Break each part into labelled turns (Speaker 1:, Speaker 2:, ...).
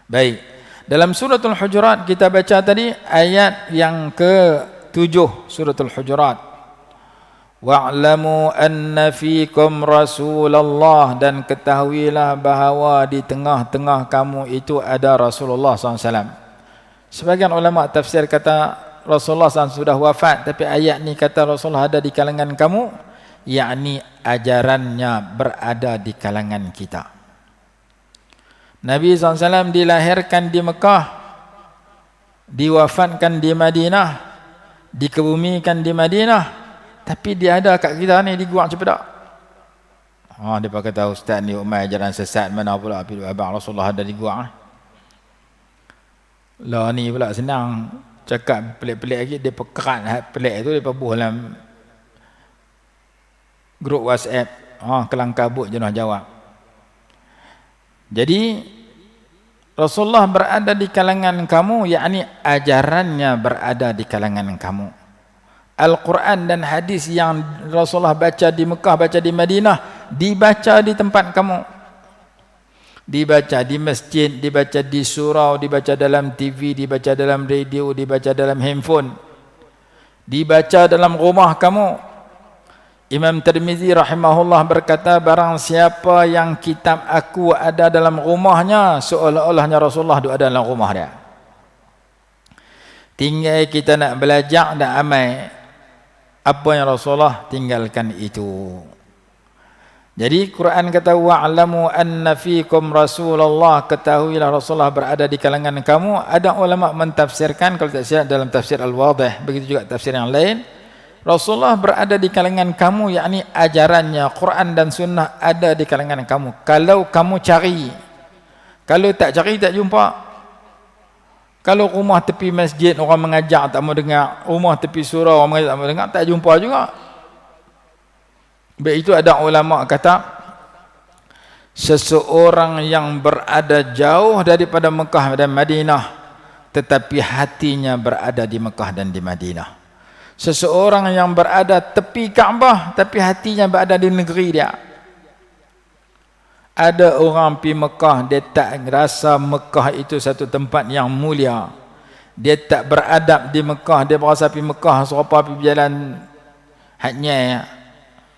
Speaker 1: Baik. Dalam suratul Hujurat kita baca tadi ayat yang ke-7 suratul Hujurat. Wa'lamu anna fikum Rasulullah, dan ketahuilah bahawa di tengah-tengah kamu itu ada Rasulullah SAW. Sebagian ulama tafsir kata Rasulullah SAW sudah wafat, tapi ayat ni kata Rasulullah ada di kalangan kamu, yakni ajarannya berada di kalangan kita. Nabi SAW dilahirkan di Mekah, diwafatkan di Madinah, dikebumikan di Madinah, tapi dia ada kat kita ni di Gua Cepedak. Dia pakai tahu ustaz ni umai ajaran sesat mana pula abang Rasulullah ada di Gua. Lah ni pula senang cakap pelik-pelik lagi, dia pekerat pelik tu dia buh dalam grup WhatsApp. Kelang kabut jenuh jawab. Jadi Rasulullah berada di kalangan kamu, yakni ajarannya berada di kalangan kamu. Al-Quran dan hadis yang Rasulullah baca di Mekah, baca di Madinah, dibaca di tempat kamu. Dibaca di masjid, dibaca di surau, dibaca dalam TV, dibaca dalam radio, dibaca dalam handphone, dibaca dalam rumah kamu. Imam Tirmizi rahimahullah berkata, barang siapa yang kitab aku ada dalam rumahnya, seolah-olahnya Rasulullah ada dalam rumah dia. Tinggal kita nak belajar dan amal apa yang Rasulullah tinggalkan itu. Jadi Quran kata wa'lamu anna fikum Rasulullah, ketahuilah Rasulullah berada di kalangan kamu. Ada ulama mentafsirkan, kalau tak silap dalam tafsir Al-Wadih, begitu juga tafsir yang lain, Rasulullah berada di kalangan kamu, yakni ajarannya Quran dan sunnah ada di kalangan kamu. Kalau kamu cari, kalau tak cari tak jumpa. Kalau rumah tepi masjid orang mengajar tak mau dengar, rumah tepi surau orang mengajar tak mau dengar, tak jumpa juga. Baik, itu ada ulama kata seseorang yang berada jauh daripada Mekah dan Madinah tetapi hatinya berada di Mekah dan di Madinah. Seseorang yang berada tepi Kaabah tapi hatinya berada di negeri dia. Ada orang pergi Mekah, dia tak rasa Mekah itu satu tempat yang mulia. Dia tak beradab di Mekah, dia berasa pergi Mekah serupa pergi berjalan hajnya,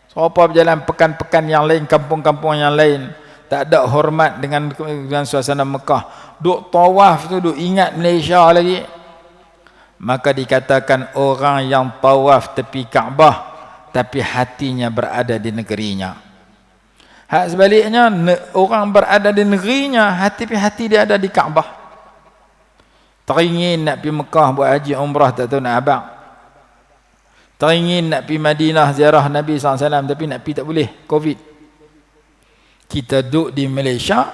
Speaker 1: serupa berjalan pekan-pekan yang lain, kampung-kampung yang lain. Tak ada hormat dengan suasana Mekah. Duk tawaf tu, duk ingat Malaysia lagi. Maka dikatakan orang yang tawaf tepi Kaabah tapi hatinya berada di negerinya. Hak sebaliknya, orang berada di negerinya, hati dia ada di Kaabah. Teringin nak pergi Mekah buat haji umrah, tak tahu nak abang. Teringin nak pergi Madinah ziarah Nabi SAW, tapi nak pergi tak boleh, Covid. Kita duduk di Malaysia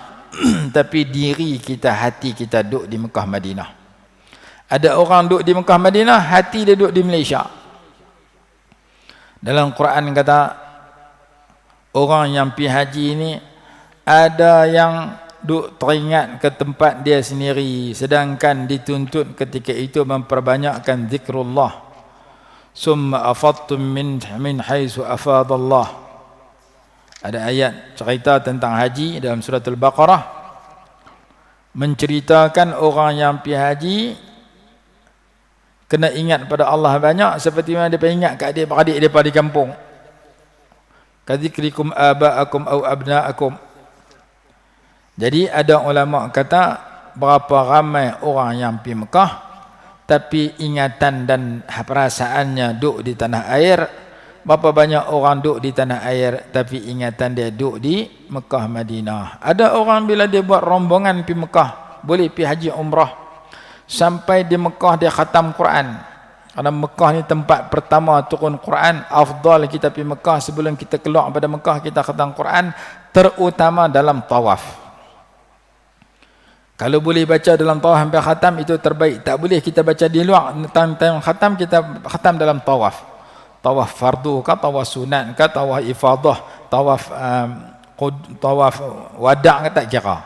Speaker 1: tapi diri kita, hati kita duduk di Mekah Madinah. Ada orang duduk di Mekah Madinah, hati dia duduk di Malaysia. Dalam Quran kata orang yang pergi haji ini ada yang duduk teringat ke tempat dia sendiri, sedangkan dituntut ketika itu memperbanyakkan zikrullah. Summa afattum min haitsu afadallah. Ada ayat cerita tentang haji dalam surah Al-Baqarah, menceritakan orang yang pergi haji kena ingat pada Allah banyak seperti mana dia ingat kat adik-beradik dia di kampung. Kadzikrikum aba'akum au abna'akum. Jadi ada ulama kata berapa ramai orang yang pergi Mekah tapi ingatan dan perasaannya duduk di tanah air. Berapa banyak orang duduk di tanah air tapi ingatan dia duduk di Mekah Madinah. Ada orang bila dia buat rombongan pergi Mekah, boleh pergi haji umrah, sampai di Mekah dia khatam Quran. Kerana Mekah ni tempat pertama turun Quran. Afdal kita pergi Mekah sebelum kita keluar pada Mekah kita khatam Quran, terutama dalam tawaf. Kalau boleh baca dalam tawaf sampai khatam itu terbaik. Tak boleh kita baca di luar. Time khatam kita khatam dalam tawaf. Tawaf fardu ke, tawaf sunat ke, tawaf ifadah, tawaf wada' ke, tak kira.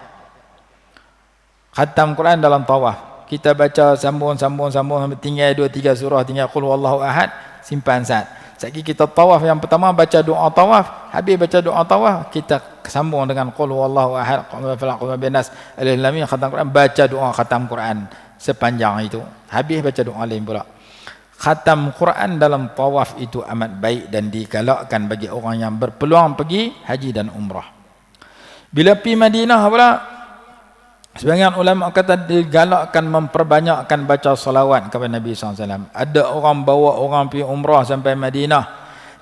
Speaker 1: Khatam Quran dalam tawaf. Kita baca sambung tinggal 2-3 surah, tinggal qul huwallahu ahad, simpan sat. Sekali kita tawaf yang pertama baca doa tawaf, habis baca doa tawaf kita sambung dengan qul huwallahu ahad, qul falaq, qul binas, alif lam mim, khatam Quran, baca doa khatam Quran sepanjang itu. Habis baca doa lain pula. Khatam Quran dalam tawaf itu amat baik dan digalakkan bagi orang yang berpeluang pergi haji dan umrah. Bila pergi Madinah pula, sebagian ulama kata digalakkan memperbanyakkan baca salawat kepada Nabi SAW. Ada orang bawa orang pergi umrah sampai Madinah.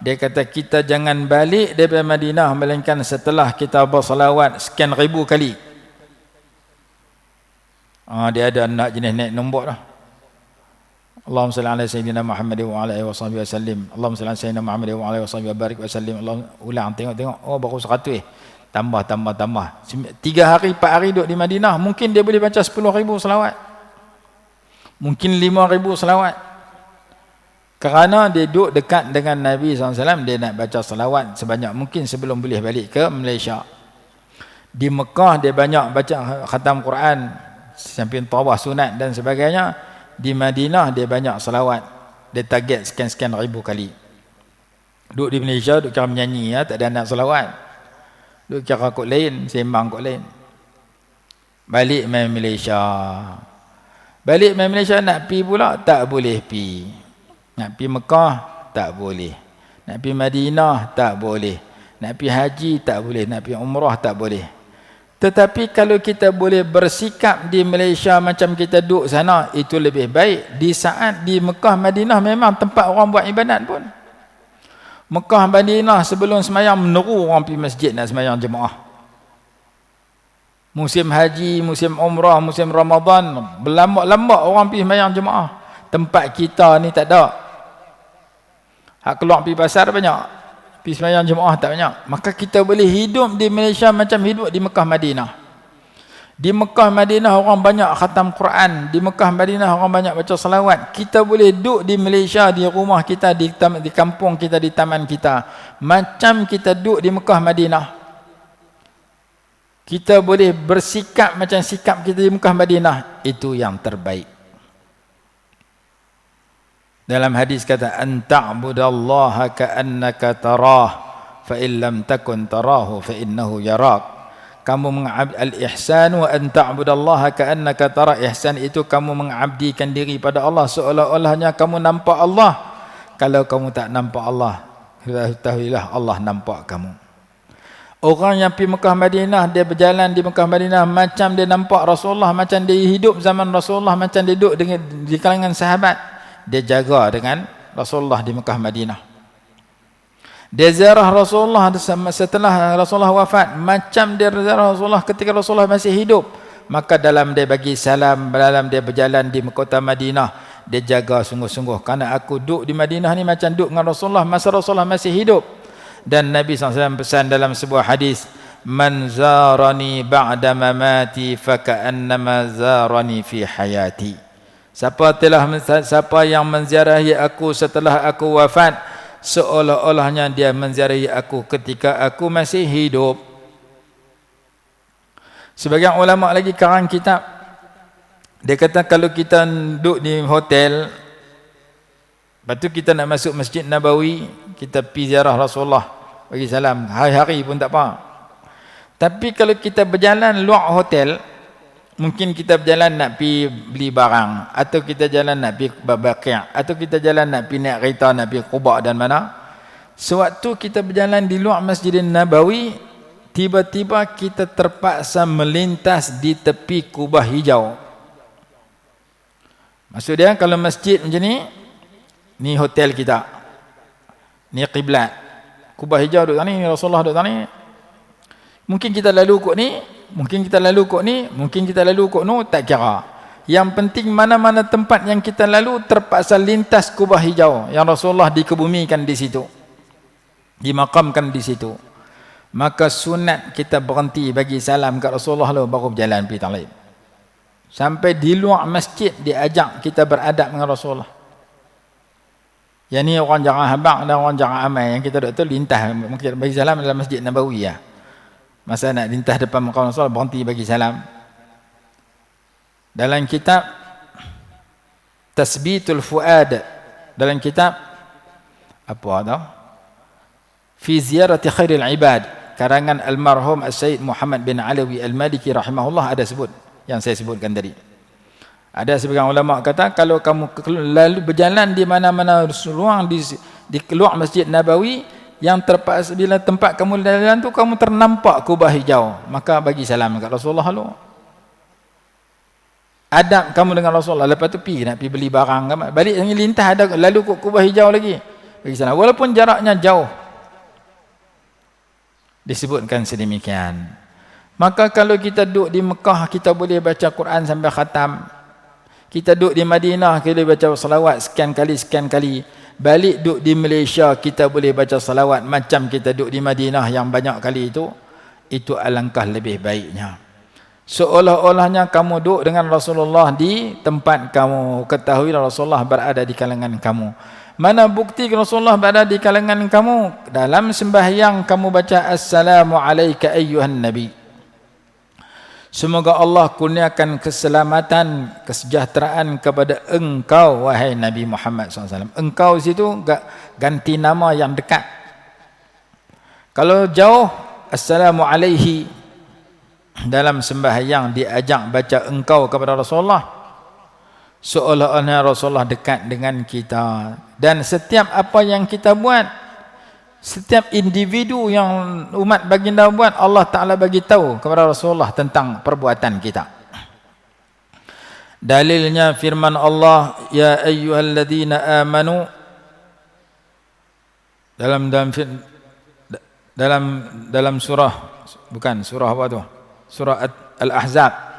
Speaker 1: Dia kata kita jangan balik daripada Madinah melainkan setelah kita bersalawat sekian ribu kali. Dia ada anak jenis naik nombor dah. Allahumma salli ala sayyidina Muhammad wa ala alihi washabihi wasallim. Allahumma salli ala sayyidina Muhammad wa ala alihi washabihi barik wasallim. Allah ulang tengok baru 100 tambah 3 hari 4 hari duduk di Madinah mungkin dia boleh baca 10,000 selawat. Mungkin 5,000 selawat. Kerana dia duduk dekat dengan Nabi SAW, dia nak baca selawat sebanyak mungkin sebelum boleh balik ke Malaysia. Di Mekah dia banyak baca khatam Quran sampai tawaf sunat dan sebagainya. Di Madinah dia banyak selawat. Dia target sekian-sekian ribu kali. Duduk di Malaysia duduk kira menyanyi ya, tak ada nak selawat. Duduk kira kot lain, sembang kot lain. Balik main Malaysia. Balik main Malaysia nak pi pula tak boleh pi. Nak pi Mekah tak boleh. Nak pi Madinah tak boleh. Nak pi haji tak boleh, nak pi umrah tak boleh. Tetapi kalau kita boleh bersikap di Malaysia macam kita duduk sana, itu lebih baik. Di saat di Mekah, Madinah memang tempat orang buat ibadat pun. Mekah, Madinah sebelum semayang meneru orang pergi masjid nak semayang jemaah. Musim haji, musim umrah, musim Ramadan, berlambak-lambak orang pergi semayang jemaah. Tempat kita ni tak ada. Hak keluar pergi pasar banyak. Pergi semayang jemaah tak banyak. Maka kita boleh hidup di Malaysia macam hidup di Mekah Madinah. Di Mekah Madinah orang banyak khatam Quran. Di Mekah Madinah orang banyak baca salawat. Kita boleh duduk di Malaysia, di rumah kita, di kampung kita, di taman kita, macam kita duduk di Mekah Madinah. Kita boleh bersikap macam sikap kita di Mekah Madinah. Itu yang terbaik. Dalam hadis kata anta'budallaha ka'annaka tarah fa in lam takun tarahu fa innahu yarak. Kamu mengabdi al-ihsan wa anta'budallaha ka'annaka tarah. Ihsan itu kamu mengabdikan diri pada Allah seolah-olahnya kamu nampak Allah. Kalau kamu tak nampak Allah, ketahuilah Allah nampak kamu. Orang yang pergi Mekah Madinah, dia berjalan di Mekah Madinah macam dia nampak Rasulullah, macam dia hidup zaman Rasulullah, macam dia duduk dengan di kalangan sahabat. Dia jaga dengan Rasulullah di Mekah Madinah. Dia ziarah Rasulullah setelah Rasulullah wafat macam dia ziarah Rasulullah ketika Rasulullah masih hidup. Maka dalam dia bagi salam, dalam dia berjalan di kota Madinah, dia jaga sungguh-sungguh. Kerana aku duduk di Madinah ni macam duduk dengan Rasulullah masa Rasulullah masih hidup. Dan Nabi SAW pesan dalam sebuah hadis, man zarani ba'da mamati faka'annama zarani fi hayati. Siapa yang menziarahi aku setelah aku wafat, seolah-olahnya dia menziarahi aku ketika aku masih hidup. Sebagian ulama lagi karang kitab, dia kata kalau kita duduk di hotel, lepas tu kita nak masuk Masjid Nabawi, kita pergi ziarah Rasulullah, bagi salam, hari-hari pun tak apa. Tapi kalau kita berjalan luar hotel, mungkin kita berjalan nak pergi beli barang, atau kita jalan nak pergi Baqi', atau kita jalan nak pergi naik kereta, nak pergi Quba dan mana. Sewaktu kita berjalan di luar Masjid Nabawi, tiba-tiba kita terpaksa melintas di tepi kubah hijau. Maksud dia kalau masjid macam ni hotel kita, ni kiblat, kubah hijau duduk sana, ni Rasulullah duduk sana. Mungkin kita lalu kot ni, mungkin kita lalu kot ni, mungkin kita lalu kot no, tak kira. Yang penting mana-mana tempat yang kita lalu terpaksa lintas kubah hijau yang Rasulullah dikebumikan di situ, dimakamkan di situ. Maka sunat kita berhenti bagi salam kat Rasulullah lalu baru berjalan pergi lain. Sampai di luar masjid diajak kita beradab dengan Rasulullah. Yang ni orang jarang habaq dan orang jarang amai. Yang kita duduk tu lintas mungkin bagi salam dalam Masjid Nabawi ya. Masa nak lintas depan makam Rasulullah berhenti bagi salam. Dalam kitab Tasbitul Fuad, dalam kitab apa tau? Fi ziyarati khairil ibad, karangan almarhum As-Sayyid Muhammad bin Alawi Al-Maliki rahimahullah ada sebut yang saya sebutkan tadi. Ada sebagian ulama kata kalau kamu lalu berjalan di mana-mana ruang di keluar Masjid Nabawi, yang terpas bila tempat kamu jalan tu kamu ternampak kubah hijau, maka bagi salam kat Rasulullah lu. Adab kamu dengan Rasulullah, lepas tu nak pergi beli barang, balik lintah ada lalu kubah hijau lagi, bagi salam walaupun jaraknya jauh. Disebutkan sedemikian. Maka kalau kita duduk di Mekah, kita boleh baca Quran sampai khatam. Kita duduk di Madinah, kita boleh baca salawat sekian kali. Balik duduk di Malaysia, kita boleh baca salawat macam kita duduk di Madinah yang banyak kali itu. Itu alangkah lebih baiknya. Seolah-olahnya kamu duduk dengan Rasulullah di tempat kamu. Ketahuilah Rasulullah berada di kalangan kamu. Mana bukti Rasulullah berada di kalangan kamu? Dalam sembahyang kamu baca Assalamu alayka ayyuhan Nabi. Semoga Allah kurniakan keselamatan, kesejahteraan kepada engkau, wahai Nabi Muhammad SAW. Engkau situ ganti nama yang dekat. Kalau jauh, Assalamu alaihi. Dalam sembahyang diajak baca engkau kepada Rasulullah. Seolah-olah Rasulullah dekat dengan kita. Dan setiap apa yang kita buat, setiap individu yang umat baginda buat, Allah Ta'ala bagi tahu kepada Rasulullah tentang perbuatan kita. Dalilnya firman Allah, ya ayyuhalladzina amanu, dalam surah, bukan surah apa tu, surah Al-Ahzab.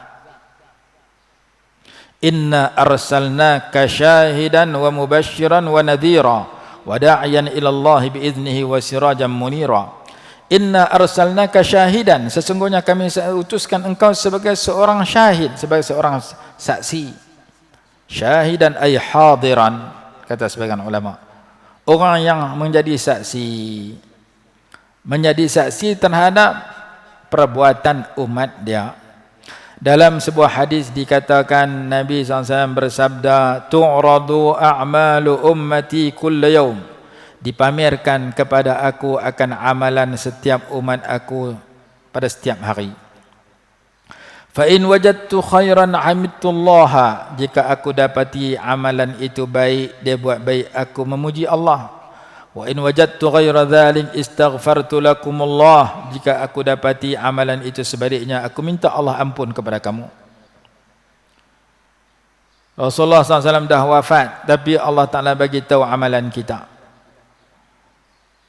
Speaker 1: Inna arsalnaka syahidan wa mubasyiran wa nadhira wa da'iyan ila Allah biiznihi wa sirajan munira. Inna arsalnaka syahidan, sesungguhnya kami utuskan engkau sebagai seorang syahid, sebagai seorang saksi. Syahidan ay hadiran, kata sebagian ulama, orang yang menjadi saksi terhadap perbuatan umat dia. Dalam sebuah hadis dikatakan Nabi SAW bersabda, tu'radu a'malu ummati kulla yaum, dipamerkan kepada aku akan amalan setiap umat aku pada setiap hari. Fa in wajadtu khairan hamidtullaha, jika aku dapati amalan itu baik, dia buat baik, aku memuji Allah. Wa in wajadtu ghaira dzalik istaghfartu lakumullah, jika aku dapati amalan itu sebaliknya, aku minta Allah ampun kepada kamu. Rasulullah SAW dah wafat, tapi Allah Ta'ala bagi tahu amalan kita.